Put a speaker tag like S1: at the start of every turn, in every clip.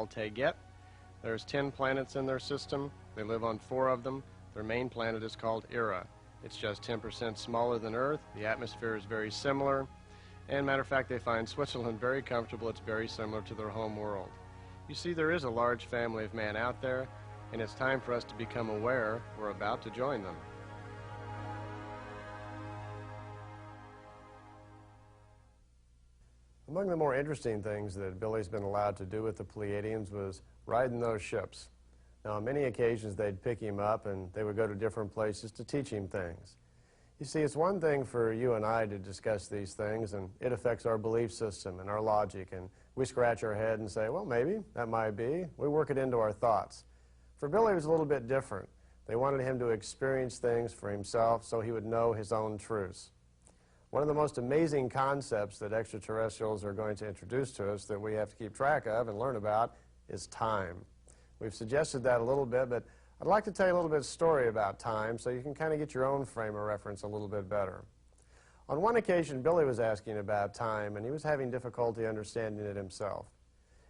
S1: Get. There's 10 planets in their system. They live on 4 of them. Their main planet is called Ira. It's just 10% smaller than Earth. The atmosphere is very similar. And matter of fact, they find Switzerland very comfortable. It's very similar to their home world. You see, there is a large family of man out there, and it's time for us to become aware we're about to join them.
S2: Among the more interesting things that Billy's been allowed to do with the Pleiadians was riding those ships. Now, on many occasions, they'd pick him up and they would go to different places to teach him things. You see, it's one thing for you and I to discuss these things, and it affects our belief system and our logic, and we scratch our head and say, well, maybe, that might be. We work it into our thoughts. For Billy, it was a little bit different. They wanted him to experience things for himself so he would know his own truths. One of the most amazing concepts that extraterrestrials are going to introduce to us that we have to keep track of and learn about is time. We've suggested that a little bit, but I'd like to tell you a little bit of story about time so you can kind of get your own frame of reference a little bit better. On one occasion, Billy was asking about time, and he was having difficulty understanding it himself.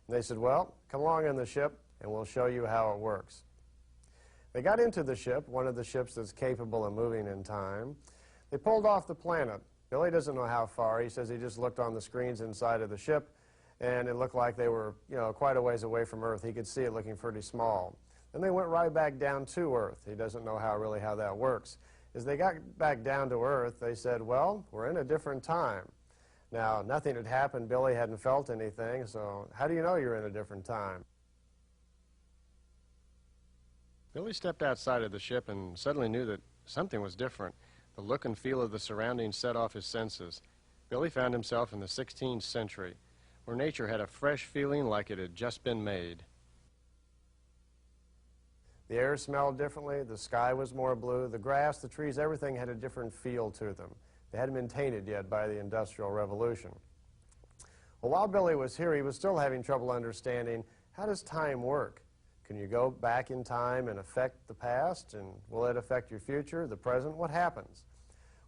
S2: And they said, well, come along in the ship, and we'll show you how it works. They got into the ship, one of the ships that's capable of moving in time. They pulled off the planet. Billy doesn't know how far. He says he just looked on the screens inside of the ship, and it looked like they were, quite a ways away from Earth. He could see it looking pretty small. Then they went right back down to Earth. He doesn't know how that works. As they got back down to Earth, they said, well, we're in a different time. Now, nothing had happened. Billy hadn't felt anything, so how do you know you're in a different time?
S1: Billy stepped outside of the ship and suddenly knew that something was different. The look and feel of the surroundings set off his senses. Billy found himself in the 16th century, where nature had a fresh feeling like it had just been made.
S2: The air smelled differently, the sky was more blue, the grass, the trees, everything had a different feel to them. They hadn't been tainted yet by the Industrial Revolution. Well, while Billy was here, he was still having trouble understanding, how does time work? Can you go back in time and affect the past, and will it affect your future, the present? What happens?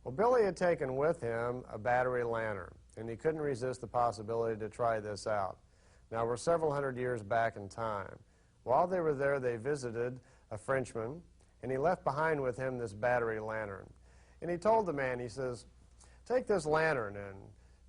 S2: Well, Billy had taken with him a battery lantern, and he couldn't resist the possibility to try this out. Now, we're several hundred years back in time. While they were there, they visited a Frenchman, and he left behind with him this battery lantern. And he told the man, he says, take this lantern and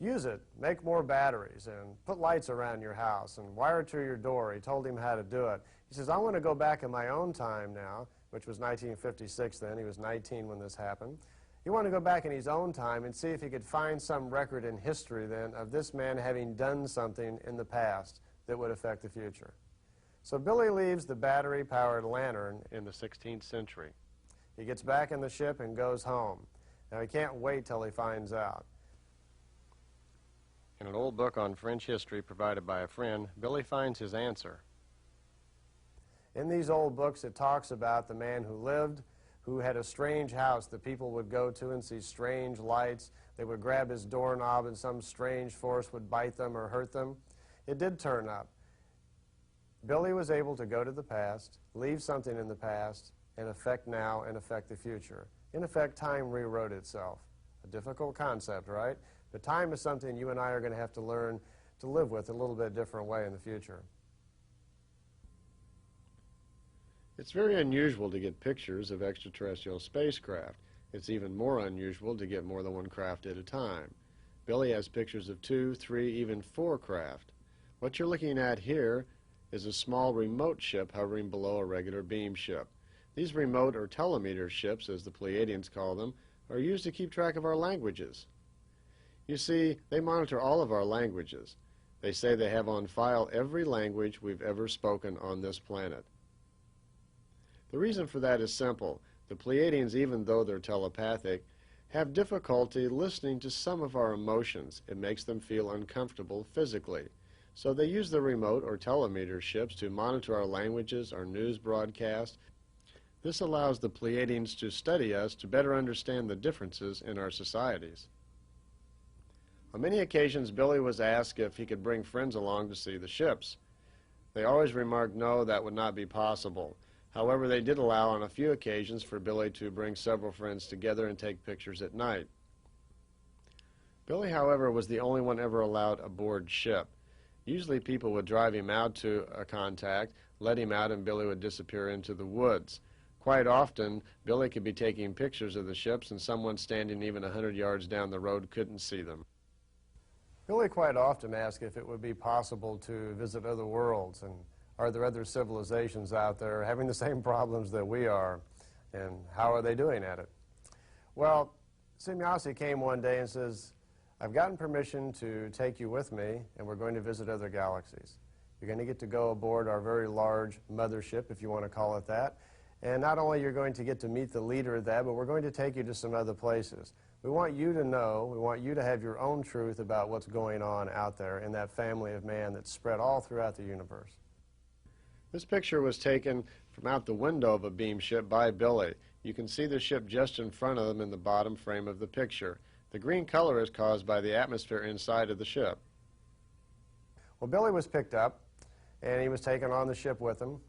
S2: use it, make more batteries, and put lights around your house, and wire it to your door. He told him how to do it. He says, I want to go back in my own time now, which was 1956 then. He was 19 when this happened. He wanted to go back in his own time and see if he could find some record in history then of this man having done something in the past that would affect the future. So Billy leaves the battery-powered lantern
S1: in the 16th century.
S2: He gets back in the ship and goes home. Now, he can't wait till he finds out.
S1: In an old book on French history provided by a friend, Billy finds his answer.
S2: In these old books, it talks about the man who lived, who had a strange house that people would go to and see strange lights. They would grab his doorknob and some strange force would bite them or hurt them. It did turn up. Billy was able to go to the past, leave something in the past, and affect now and affect the future. In effect, time rewrote itself. A difficult concept, right? But time is something you and I are going to have to learn to live with a little bit different way in the future.
S1: It's very unusual to get pictures of extraterrestrial spacecraft. It's even more unusual to get more than one craft at a time. Billy has pictures of 2, 3, even 4 craft. What you're looking at here is a small remote ship hovering below a regular beam ship. These remote or telemeter ships, as the Pleiadians call them, are used to keep track of our languages. You see, they monitor all of our languages. They say they have on file every language we've ever spoken on this planet. The reason for that is simple. The Pleiadians, even though they're telepathic, have difficulty listening to some of our emotions. It makes them feel uncomfortable physically. So they use the remote or telemeter ships to monitor our languages, our news broadcast. This allows the Pleiadians to study us to better understand the differences in our societies. On many occasions, Billy was asked if he could bring friends along to see the ships. They always remarked no, that would not be possible. However, they did allow on a few occasions for Billy to bring several friends together and take pictures at night. Billy, however, was the only one ever allowed aboard ship. Usually people would drive him out to a contact, let him out, and Billy would disappear into the woods. Quite often, Billy could be taking pictures of the ships and someone standing even 100 yards down the road couldn't see them.
S2: Billy quite often asked if it would be possible to visit other worlds, and are there other civilizations out there having the same problems that we are, and how are they doing at it? Well, Semjase came one day and says, I've gotten permission to take you with me, and we're going to visit other galaxies. You're going to get to go aboard our very large mothership, if you want to call it that, and not only you're going to get to meet the leader of that, but we're going to take you to some other places. We want you to know, we want you to have your own truth about what's going on out there in that family of man that's spread all throughout the universe.
S1: This picture was taken from out the window of a beam ship by Billy. You can see the ship just in front of them in the bottom frame of the picture. The green color is caused by the atmosphere inside of the ship.
S2: Well, Billy was picked up, and he was taken on the ship with him.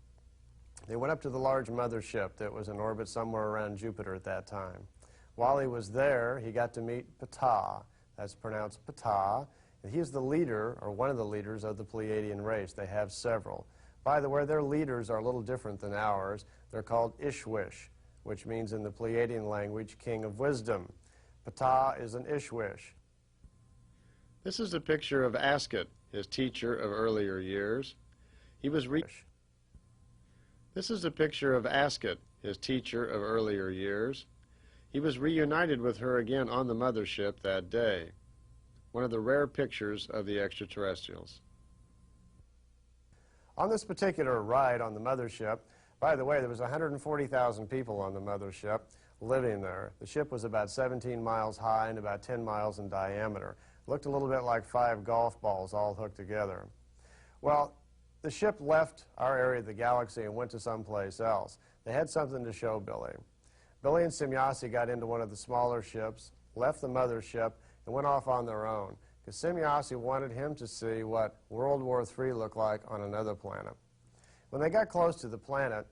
S2: They went up to the large mothership that was in orbit somewhere around Jupiter at that time. While he was there, he got to meet Ptah. That's pronounced Ptah. And he is the leader, or one of the leaders, of the Pleiadian race. They have several. By the way, their leaders are a little different than ours. They're called Ishwish, which means in the Pleiadian language, king of wisdom. Ptah is an Ishwish.
S1: This is a picture of Asket, his teacher of earlier years. This is a picture of Asket, his teacher of earlier years. He was reunited with her again on the mothership that day. One of the rare pictures of the extraterrestrials.
S2: On this particular ride on the mothership, by the way, there was 140,000 people on the mothership living there. The ship was about 17 miles high and about 10 miles in diameter. Looked a little bit like 5 golf balls all hooked together. Well, the ship left our area of the galaxy and went to someplace else. They had something to show Billy. Billy and Semjase got into one of the smaller ships, left the mothership, and went off on their own, because Semjase wanted him to see what World War III looked like on another planet. When they got close to the planet,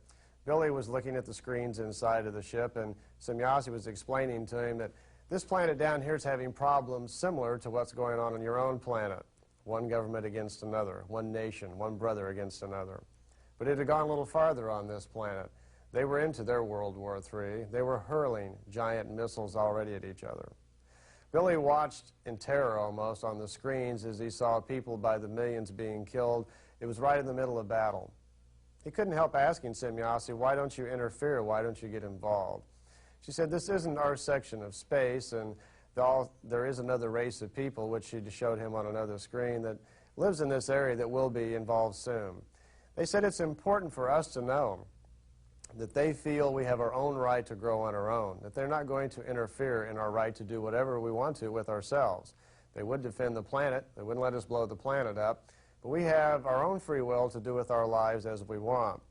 S2: Billy was looking at the screens inside of the ship, and Semjase was explaining to him that this planet down here is having problems similar to what's going on your own planet. One government against another, one nation, one brother against another. But it had gone a little farther on this planet. They were into their World War III. They were hurling giant missiles already at each other. Billy watched in terror almost on the screens as he saw people by the millions being killed. It was right in the middle of battle. He couldn't help asking Semjase, why don't you interfere? Why don't you get involved? She said, this isn't our section of space, and there is another race of people, which she showed him on another screen, that lives in this area that will be involved soon. They said it's important for us to know that they feel we have our own right to grow on our own, that they're not going to interfere in our right to do whatever we want to with ourselves. They would defend the planet. They wouldn't let us blow the planet up. But we have our own free will to do with our lives as we want.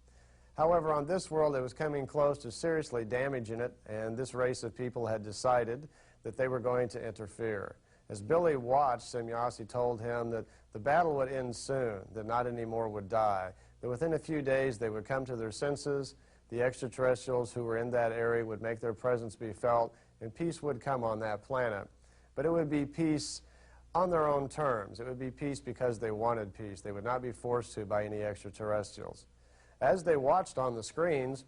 S2: However, on this world, it was coming close to seriously damaging it, and this race of people had decided that they were going to interfere. As Billy watched, Semjase told him that the battle would end soon, that not any more would die, that within a few days they would come to their senses, the extraterrestrials who were in that area would make their presence be felt, and peace would come on that planet. But it would be peace on their own terms. It would be peace because they wanted peace. They would not be forced to by any extraterrestrials. As they watched on the screens,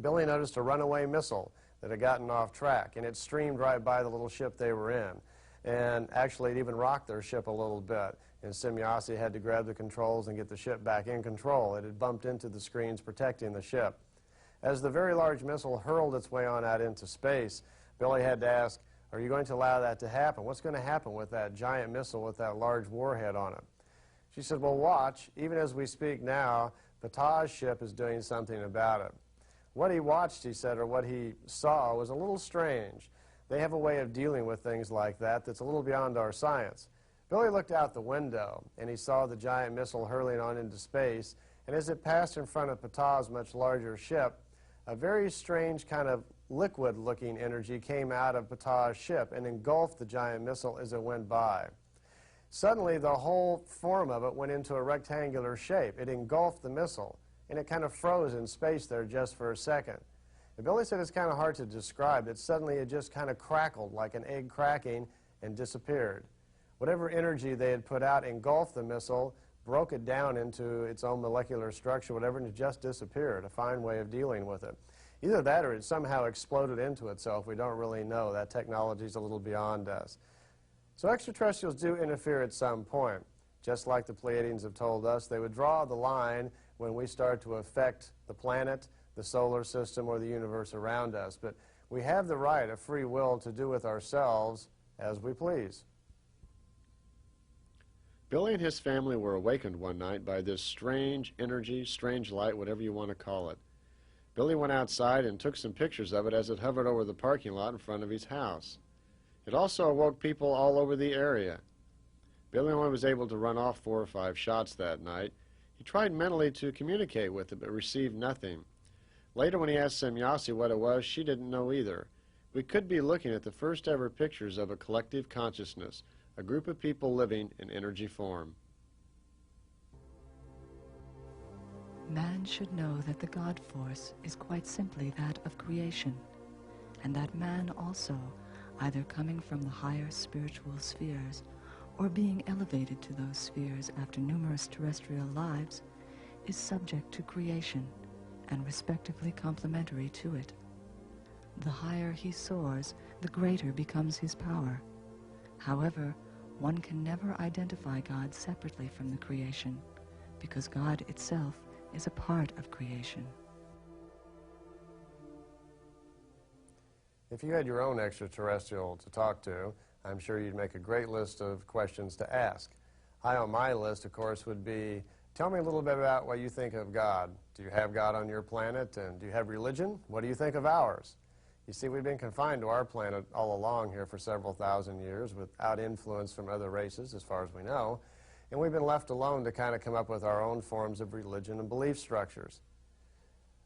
S2: Billy noticed a runaway missile that had gotten off track, and it streamed right by the little ship they were in. And actually, it even rocked their ship a little bit, and Semjase had to grab the controls and get the ship back in control. It had bumped into the screens protecting the ship. As the very large missile hurled its way on out into space, Billy had to ask, are you going to allow that to happen? What's going to happen with that giant missile with that large warhead on it? She said, well, watch. Even as we speak now, Ptah's ship is doing something about it. What he watched, he said, or what he saw was a little strange. They have a way of dealing with things like that that's a little beyond our science. Billy looked out the window, and he saw the giant missile hurling on into space, and as it passed in front of Ptah's much larger ship, a very strange kind of liquid-looking energy came out of Ptah's ship and engulfed the giant missile as it went by. Suddenly, the whole form of it went into a rectangular shape. It engulfed the missile, and it kind of froze in space there just for a second. And Billy said it's kind of hard to describe. That suddenly it just kind of crackled like an egg cracking and disappeared. Whatever energy they had put out engulfed the missile, broke it down into its own molecular structure, whatever, and it just disappeared, a fine way of dealing with it. Either that or it somehow exploded into itself. We don't really know. That technology is a little beyond us. So extraterrestrials do interfere at some point. Just like the Pleiadians have told us, they would draw the line when we start to affect the planet, the solar system, or the universe around us. But we have the right of free will to do with ourselves as we please.
S1: Billy and his family were awakened one night by this strange energy, strange light, whatever you want to call it. Billy went outside and took some pictures of it as it hovered over the parking lot in front of his house. It also awoke people all over the area. Billy only was able to run off 4 or 5 shots that night. He tried mentally to communicate with it, but received nothing. Later, when he asked Semjase what it was, she didn't know either. We could be looking at the first ever pictures of a collective consciousness, a group of people living in energy form.
S3: Man should know that the God force is quite simply that of creation, and that man also, either coming from the higher spiritual spheres or being elevated to those spheres after numerous terrestrial lives, is subject to creation and respectively complementary to it. The higher he soars, the greater becomes his power. However, one can never identify God separately from the creation, because God itself is a part of creation.
S2: If you had your own extraterrestrial to talk to, I'm sure you'd make a great list of questions to ask. High on my list, of course, would be, tell me a little bit about what you think of God. Do you have God on your planet, and do you have religion? What do you think of ours? You see, we've been confined to our planet all along here for several thousand years without influence from other races, as far as we know, and we've been left alone to kind of come up with our own forms of religion and belief structures.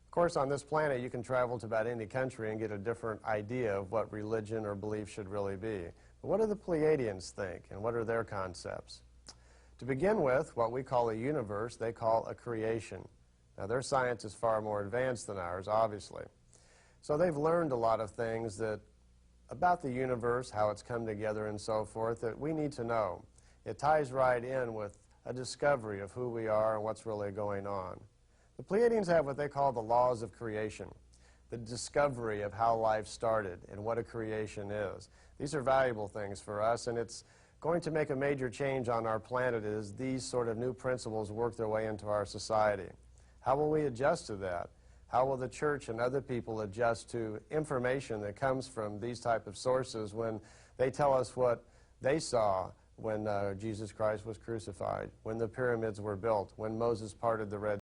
S2: Of course, on this planet, you can travel to about any country and get a different idea of what religion or belief should really be. But what do the Pleiadians think, and what are their concepts? To begin with, what we call a universe, they call a creation. Now, their science is far more advanced than ours, obviously. So they've learned a lot of things about the universe, how it's come together and so forth, that we need to know. It ties right in with a discovery of who we are and what's really going on. The Pleiadians have what they call the laws of creation, the discovery of how life started and what a creation is. These are valuable things for us, and it's going to make a major change on our planet as these sort of new principles work their way into our society. How will we adjust to that? How will the church and other people adjust to information that comes from these type of sources when they tell us what they saw when Jesus Christ was crucified, when the pyramids were built, when Moses parted the Red